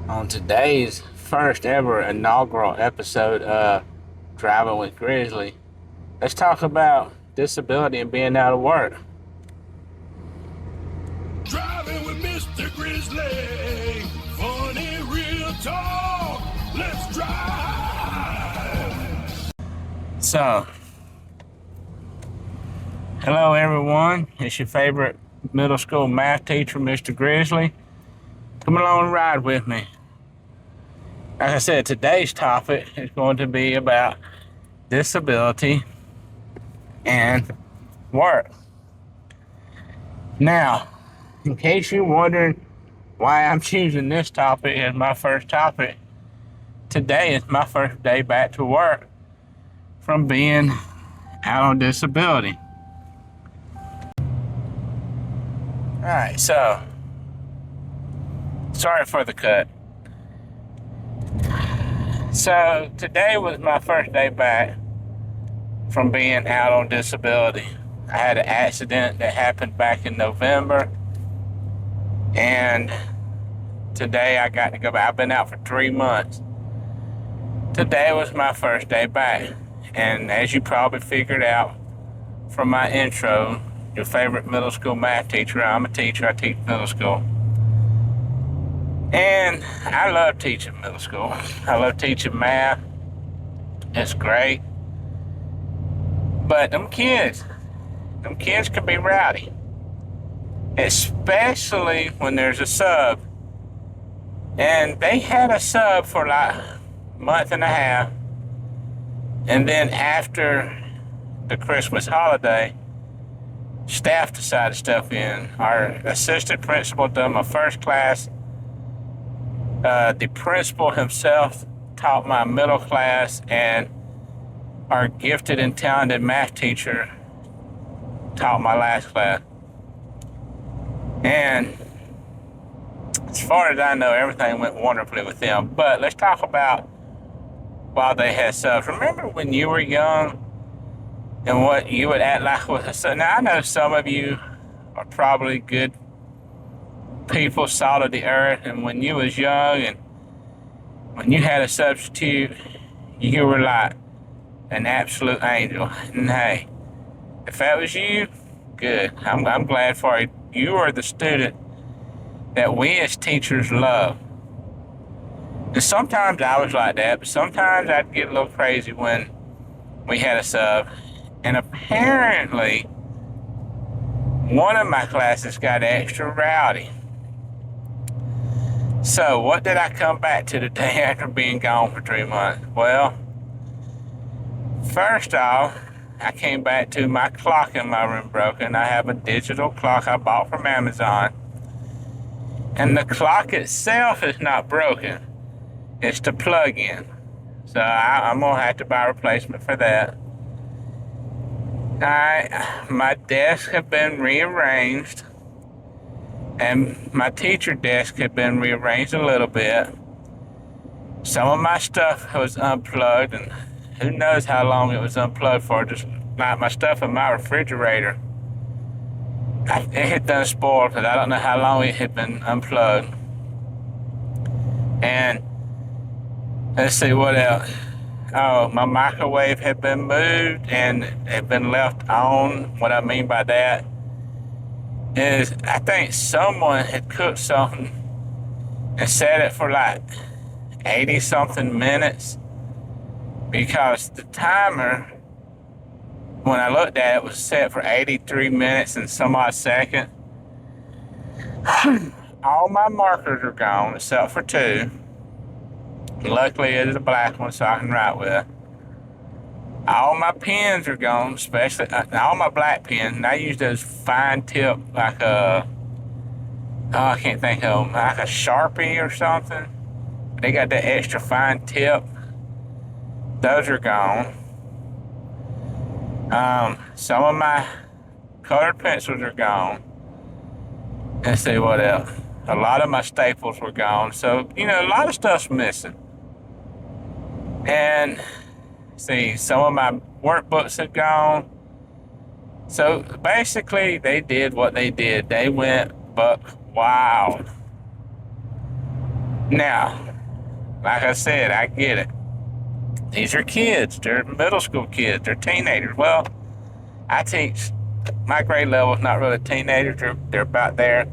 On today's first ever inaugural episode of Driving with Grizzly, let's talk about disability and being out of work. Driving with Mr. Grizzly. Funny real talk. Let's drive. So, hello everyone. It's your favorite middle school math teacher, Mr. Grizzly. Come along and ride with me. Like I said, today's topic is going to be about disability and work. Now, in case you're wondering why I'm choosing this topic as my first topic, today is my first day back to work from being out on disability. Alright, so sorry for the cut. So today was my first day back from being out on disability. I had an accident that happened back in November, and today I got to go back. I've been out for 3 months. Today was my first day back, and as you probably figured out from my intro, your favorite middle school math teacher. I'm a teacher. I teach middle school. And I love teaching middle school. I love teaching math. It's great. But them kids can be rowdy. Especially when there's a sub. And they had a sub for like a month and a half. And then after the Christmas holiday, staff decided to step in. Our assistant principal done my first class. The principal himself taught my middle class, and our gifted and talented math teacher taught my last class. And as far as I know, everything went wonderfully with them. But let's talk about while they had subs. Remember when you were young and what you would act like with a sub? Now, I know some of you are probably good people, salt of the earth, and when you was young and when you had a substitute, you were like an absolute angel. And hey, if that was you, good. I'm glad for you. You are the student that we as teachers love. And sometimes I was like that, but sometimes I'd get a little crazy when we had a sub. And apparently, one of my classes got extra rowdy. So, what did I come back to today after being gone for 3 months? Well, first off, I came back to my clock in my room broken. I have a digital clock I bought from Amazon. And the clock itself is not broken. It's the plug-in. So, I'm going to have to buy a replacement for that. My desk have been rearranged. And my teacher desk had been rearranged a little bit. Some of my stuff was unplugged, and who knows how long it was unplugged for. Just like my stuff in my refrigerator, it had done spoiled because I don't know how long it had been unplugged. And let's see what else. Oh, my microwave had been moved and had been left on. What I mean by that is I think someone had cooked something and set it for like 80 something minutes, because the timer, when I looked at it, was set for 83 minutes and some odd seconds. All my markers are gone except for 2. Luckily it is a black one so I can write with. All my pens are gone, especially all my black pens. And I use those fine tip, like I can't think of them, like a Sharpie or something. They got that extra fine tip. Those are gone. Some of my colored pencils are gone. Let's see what else. A lot of my staples were gone. So, a lot of stuff's missing. And see, some of my workbooks had gone. So basically, they did what they did. They went buck wild. Now, like I said, I get it. These are kids. They're middle school kids. They're teenagers. Well, I teach my grade level is not really teenagers. They're about there.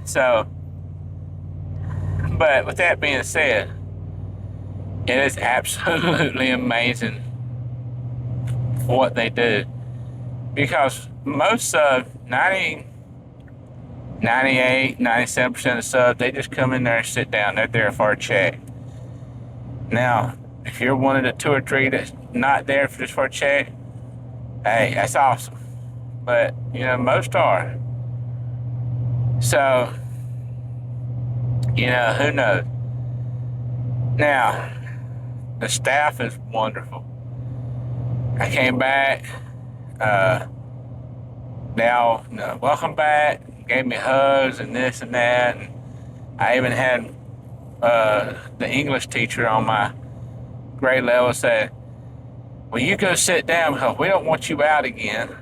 So, but with that being said, it is absolutely amazing what they do, because most subs, 90, 98, 97% of subs, they just come in there and sit down. They're there for a check. Now, if you're one of the 2 or 3 that's not there just for a check, hey, that's awesome. But, most are. So, who knows? Now, the staff is wonderful. I came back, they all, welcome back, gave me hugs and this and that. And I even had the English teacher on my grade level said, well, you go sit down because we don't want you out again.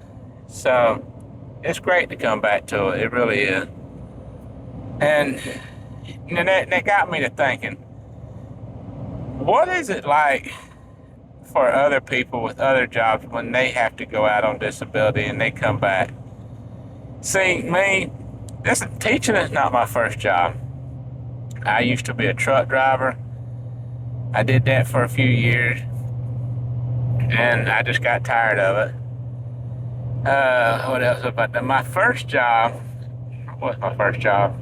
So it's great to come back to it. It really is. And, that got me to thinking, what is it like for other people with other jobs when they have to go out on disability and they come back? See, me, teaching is not my first job. I used to be a truck driver. I did that for a few years, and I just got tired of it. What else about that? My first job, what's my first job?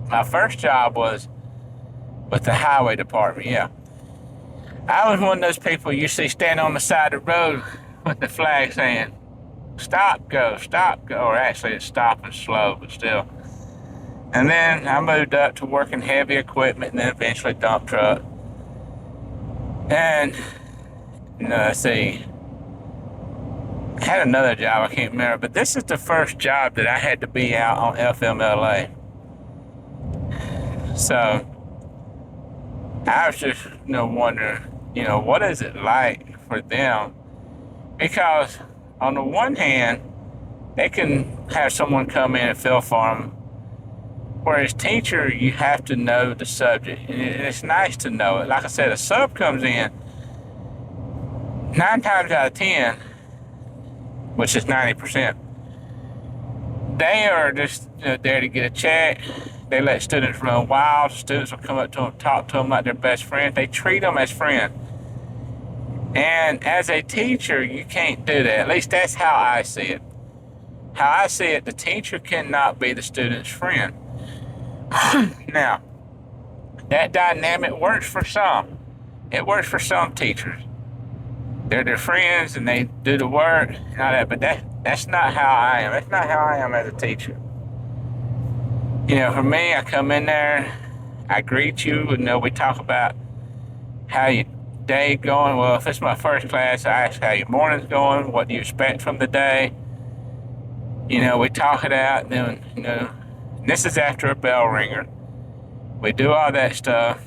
My first job was with the highway department, yeah. I was one of those people you see standing on the side of the road with the flag saying, stop, go, or actually it's stop and slow, but still. And then I moved up to working heavy equipment and then eventually dump truck. And, let's see, I had another job, I can't remember, but this is the first job that I had to be out on FMLA. So, I was just, wondering, what is it like for them? Because on the one hand, they can have someone come in and fill for them. Whereas teacher, you have to know the subject. And it's nice to know it. Like I said, a sub comes in 9 times out of 10, which is 90%. They are just there to get a check. They let students run wild. Students will come up to them, talk to them like their best friend. They treat them as friends. And as a teacher, you can't do that. At least that's how I see it. How I see it, the teacher cannot be the student's friend. Now, that dynamic works for some. It works for some teachers. They're their friends and they do the work and all that, but that's not how I am. That's not how I am as a teacher. For me, I come in there, I greet you, we talk about how your day going. Well, if it's my first class, I ask how your morning's going, what do you expect from the day. We talk it out, and then, this is after a bell ringer. We do all that stuff,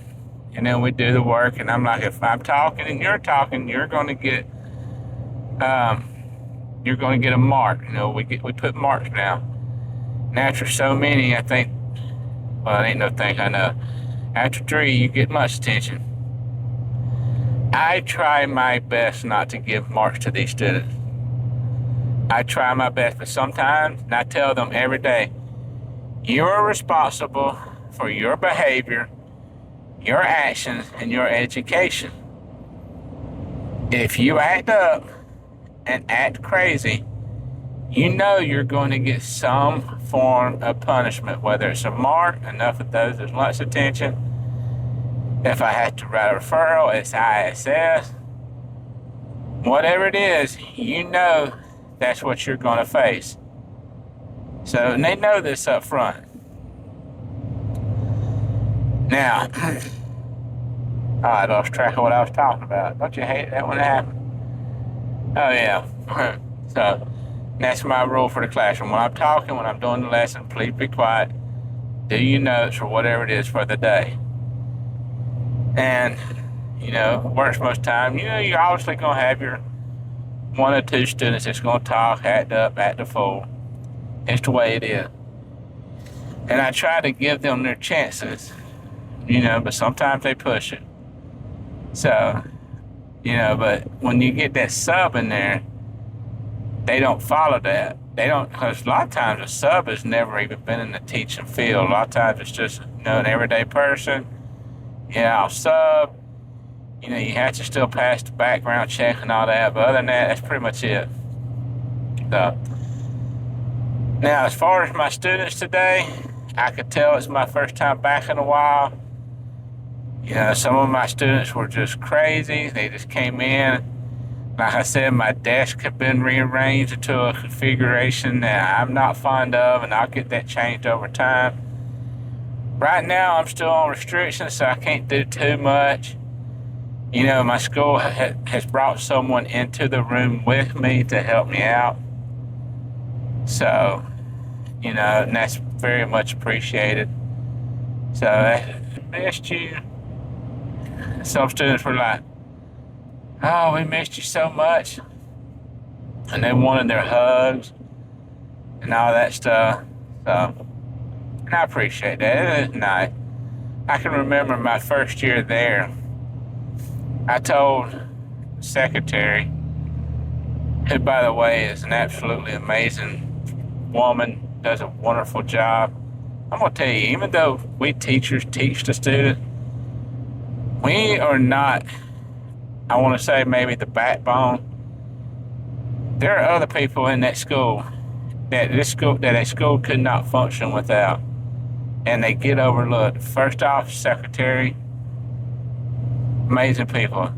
and then we do the work, and I'm like, if I'm talking and you're talking, you're going to get a mark. We put marks down. And after so many, I think, well, it ain't no thing I know. After 3, you get much attention. I try my best not to give marks to these students. I try my best, but sometimes, and I tell them every day, you are responsible for your behavior, your actions, and your education. If you act up and act crazy, you're going to get some form of punishment, whether it's a mark, enough of those, there's much attention. If I have to write a referral, it's ISS. Whatever it is, that's what you're going to face. So, and they know this up front. Now, I lost track of what I was talking about. Don't you hate that when it happens? Oh, yeah. So, that's my rule for the classroom. When I'm talking, when I'm doing the lesson, please be quiet. Do your notes or whatever it is for the day. And, works most time. You're obviously going to have your 1 or 2 students that's going to talk, act up, act a fool. It's the way it is. And I try to give them their chances, but sometimes they push it. So, but when you get that sub in there, they don't follow that. They don't, because a lot of times a sub has never even been in the teaching field. A lot of times it's just, an everyday person. Yeah, I'll sub. You have to still pass the background check and all that. But other than that, that's pretty much it. So, now, as far as my students today, I could tell it's my first time back in a while. Some of my students were just crazy. They just came in. Like I said, my desk had been rearranged into a configuration that I'm not fond of, and I'll get that changed over time. Right now, I'm still on restrictions, so I can't do too much. My school has brought someone into the room with me to help me out. So, and that's very much appreciated. So, I missed you. Some students were like, "Oh, we missed you so much." And they wanted their hugs and all that stuff. So, and I appreciate that. It is nice. I can remember my first year there. I told the secretary, who, by the way, is an absolutely amazing woman, does a wonderful job. I'm going to tell you, even though we teachers teach the student, we are not, I want to say, maybe the backbone. There are other people in that school that a school could not function without, and they get overlooked. First off, secretary, amazing people.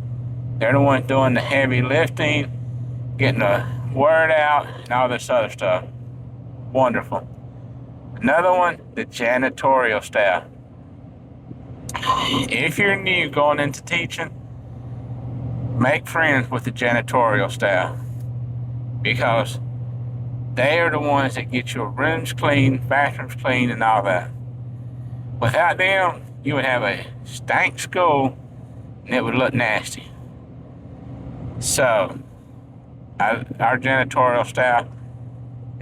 They're the ones doing the heavy lifting, getting the word out, and all this other stuff. Wonderful. Another one, the janitorial staff. If you're new going into teaching, make friends with the janitorial staff, because they are the ones that get your rooms clean, bathrooms clean, and all that. Without them, you would have a stank school, and it would look nasty. So, our janitorial staff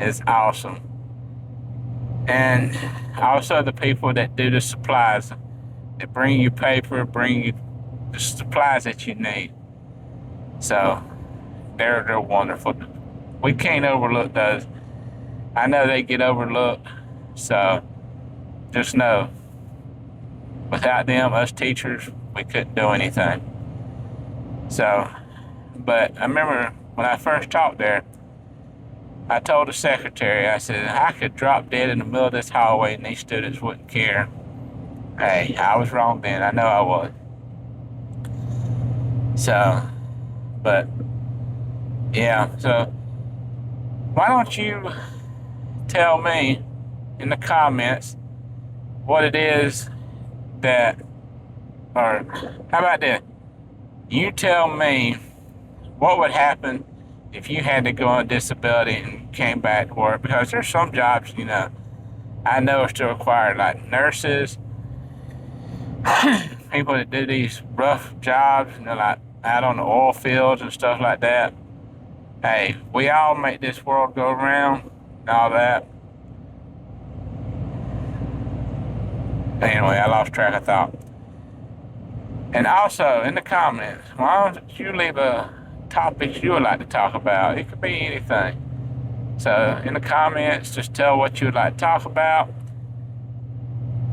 is awesome. And also the people that do the supplies, that bring you paper, bring you the supplies that you need. So, they're wonderful. We can't overlook those. I know they get overlooked, so just know, without them, us teachers, we couldn't do anything. So, but I remember when I first taught there, I told the secretary, I said, I could drop dead in the middle of this hallway and these students wouldn't care. Hey, I was wrong then. I know I was. So, but, yeah, so why don't you tell me in the comments what it is that, or how about this? You tell me what would happen if you had to go on disability and came back to work, because there's some jobs, I know are still required, like nurses, people that do these rough jobs, like out on the oil fields and stuff like that. Hey, we all make this world go around and all that. Anyway, I lost track of thought. And also, in the comments, why don't you leave a topics you would like to talk about? It could be anything. So, in the comments, just tell what you would like to talk about.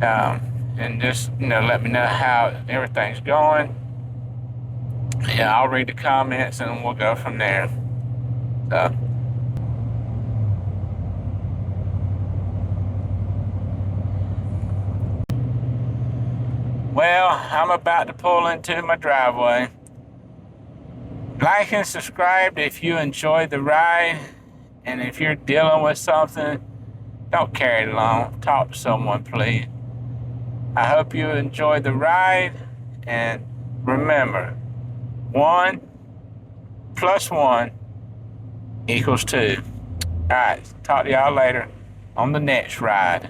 And just, let me know how everything's going. Yeah, I'll read the comments and we'll go from there. So. Well, I'm about to pull into my driveway. Like and subscribe if you enjoyed the ride. And if you're dealing with something, don't carry it along. Talk to someone, please. I hope you enjoyed the ride. And remember, 1 + 1 = 2. Alright, talk to y'all later on the next ride.